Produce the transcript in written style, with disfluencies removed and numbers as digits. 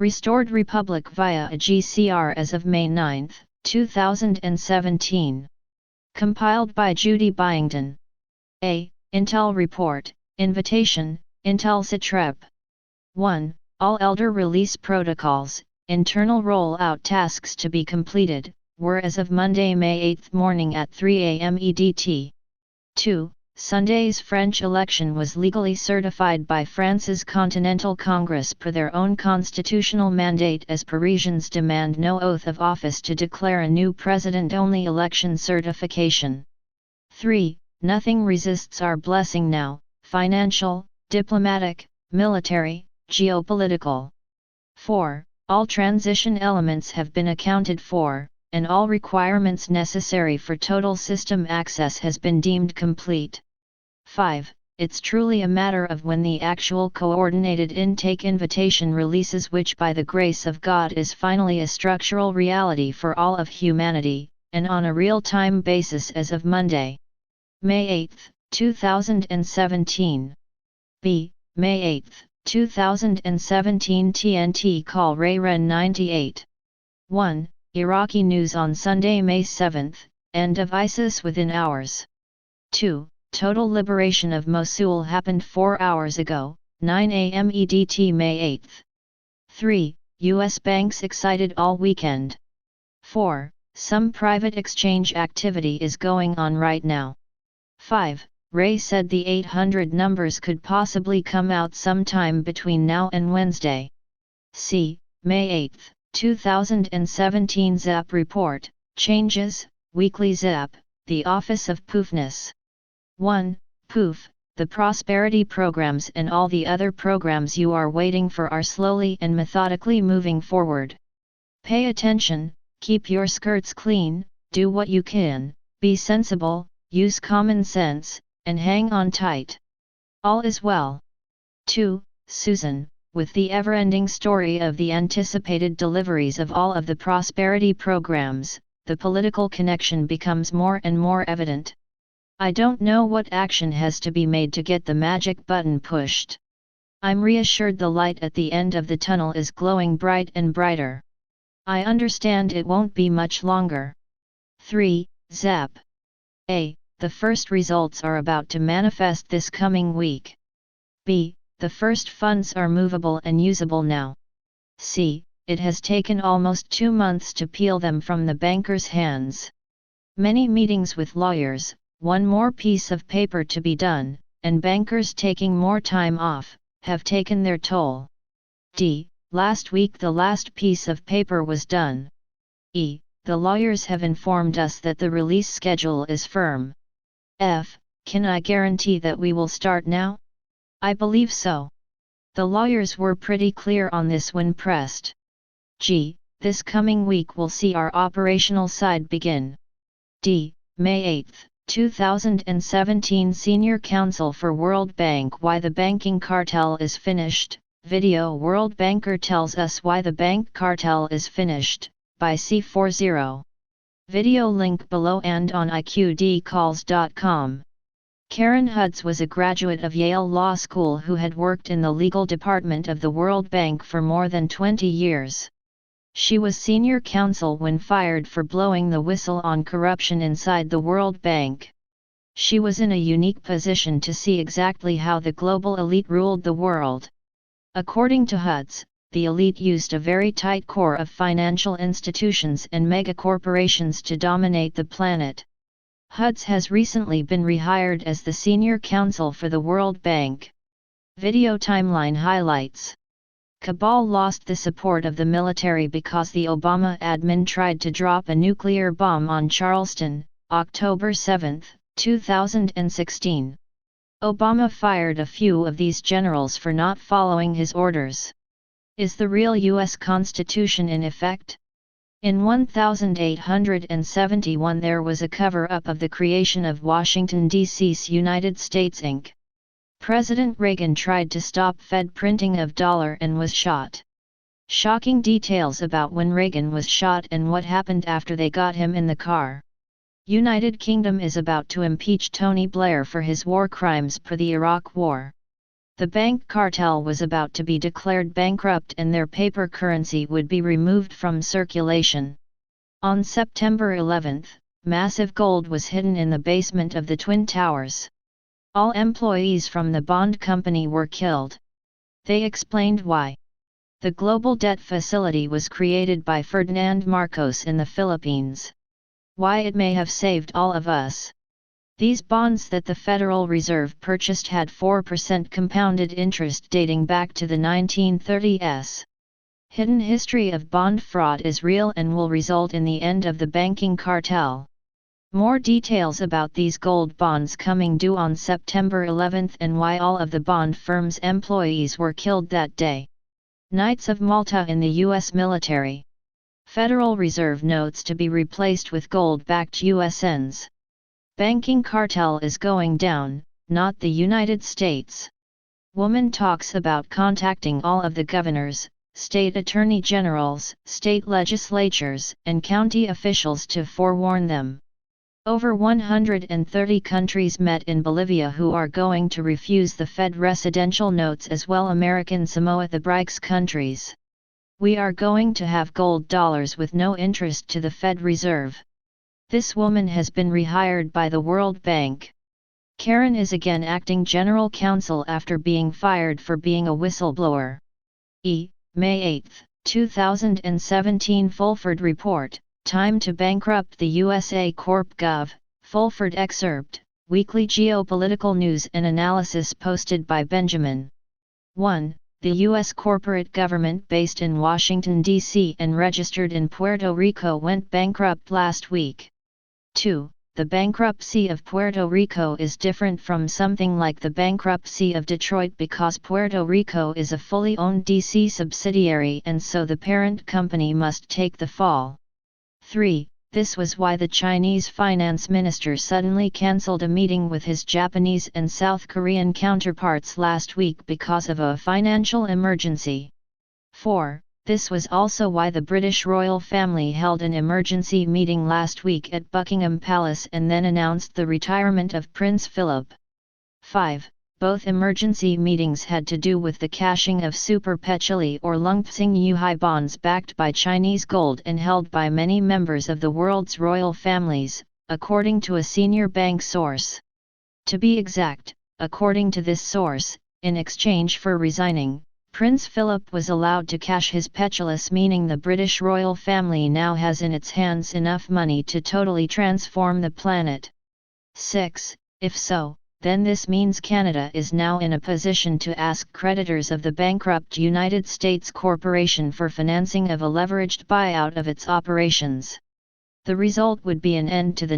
Restored Republic via a GCR as of May 9, 2017. Compiled by Judy Byington. A. Intel Report, Invitation, Intel Citrep. 1. All Elder Release Protocols, internal rollout tasks to be completed, were as of Monday, May 8 morning at 3 a.m. EDT. 2. Sunday's French election was legally certified by France's Continental Congress per their own constitutional mandate as Parisians demand no oath of office to declare a new president-only election certification. 3. Nothing resists our blessing now, financial, diplomatic, military, geopolitical. 4. All transition elements have been accounted for, and all requirements necessary for total system access has been deemed complete. 5. It's truly a matter of when the actual coordinated intake invitation releases, which by the grace of God is finally a structural reality for all of humanity, and on a real-time basis as of Monday, May 8, 2017. B. May 8, 2017 TNT call Ray-Ren 98. 1. Iraqi news on Sunday, May 7, end of ISIS within hours. 2. Total liberation of Mosul happened 4 hours ago, 9 a.m. EDT May 8. 3. U.S. banks excited all weekend. 4. Some private exchange activity is going on right now. 5. Ray said the 800 numbers could possibly come out sometime between now and Wednesday. C. May 8, 2017 ZAP Report, Changes, Weekly ZAP, The Office of Poofness. 1. Poof, the prosperity programs and all the other programs you are waiting for are slowly and methodically moving forward. Pay attention, keep your skirts clean, do what you can, be sensible, use common sense, and hang on tight. All is well. 2. Susan, with the ever-ending story of the anticipated deliveries of all of the prosperity programs, the political connection becomes more and more evident. I don't know what action has to be made to get the magic button pushed. I'm reassured the light at the end of the tunnel is glowing bright and brighter. I understand it won't be much longer. 3. ZAP. A. The first results are about to manifest this coming week. B. The first funds are movable and usable now. C. It has taken almost 2 months to peel them from the bankers' hands. Many meetings with lawyers, one more piece of paper to be done, and bankers taking more time off, have taken their toll. D. Last week the last piece of paper was done. E. The lawyers have informed us that the release schedule is firm. F. Can I guarantee that we will start now? I believe so. The lawyers were pretty clear on this when pressed. G. This coming week will see our operational side begin. D. May 8, 2017 Senior Counsel for World Bank. Why the Banking Cartel is Finished. Video. World Banker tells us why the Bank Cartel is finished, by C40. Video link below and on iqdcalls.com. Karen Hudes was a graduate of Yale Law School who had worked in the legal department of the World Bank for more than 20 years. She was senior counsel when fired for blowing the whistle on corruption inside the World Bank. She was in a unique position to see exactly how the global elite ruled the world. According to Hudes, the elite used a very tight core of financial institutions and megacorporations to dominate the planet. Hudes has recently been rehired as the senior counsel for the World Bank. Video timeline highlights. Cabal lost the support of the military because the Obama admin tried to drop a nuclear bomb on Charleston, October 7, 2016. Obama fired a few of these generals for not following his orders. Is the real U.S. Constitution in effect? In 1871 there was a cover-up of the creation of Washington, D.C.'s United States Inc. President Reagan tried to stop Fed printing of dollar and was shot. Shocking details about when Reagan was shot and what happened after they got him in the car. United Kingdom is about to impeach Tony Blair for his war crimes per the Iraq War. The Bank Cartel was about to be declared bankrupt and their paper currency would be removed from circulation. On September 11, massive gold was hidden in the basement of the Twin Towers. All employees from the bond company were killed. They explained why. The global debt facility was created by Ferdinand Marcos in the Philippines. Why it may have saved all of us. These bonds that the Federal Reserve purchased had 4% compounded interest dating back to the 1930s. Hidden history of bond fraud is real and will result in the end of the banking cartel. More details about these gold bonds coming due on September 11 and why all of the bond firm's employees were killed that day. Knights of Malta in the U.S. military. Federal Reserve notes to be replaced with gold-backed USNs. Banking cartel is going down, not the United States. Woman talks about contacting all of the governors, state attorney generals, state legislatures, and county officials to forewarn them. Over 130 countries met in Bolivia who are going to refuse the Fed residential notes as well American Samoa the BRICS countries. We are going to have gold dollars with no interest to the Fed Reserve. This woman has been rehired by the World Bank. Karen is again acting general counsel after being fired for being a whistleblower. May 8, 2017 Fulford Report, Time to Bankrupt the USA Corp Gov, Fulford Excerpt, Weekly Geopolitical News and Analysis posted by Benjamin. 1. The U.S. corporate government based in Washington, D.C. and registered in Puerto Rico went bankrupt last week. 2. The bankruptcy of Puerto Rico is different from something like the bankruptcy of Detroit because Puerto Rico is a fully owned D.C. subsidiary and so the parent company must take the fall. 3. This was why the Chinese finance minister suddenly cancelled a meeting with his Japanese and South Korean counterparts last week because of a financial emergency. 4. This was also why the British royal family held an emergency meeting last week at Buckingham Palace and then announced the retirement of Prince Philip. 5. Both emergency meetings had to do with the cashing of super petchuli or Lungpsing Yuhai bonds backed by Chinese gold and held by many members of the world's royal families, according to a senior bank source. To be exact, according to this source, in exchange for resigning, Prince Philip was allowed to cash his petulus, meaning the British royal family now has in its hands enough money to totally transform the planet. 6. If so, then this means Canada is now in a position to ask creditors of the bankrupt United States corporation for financing of a leveraged buyout of its operations. The result would be an end to the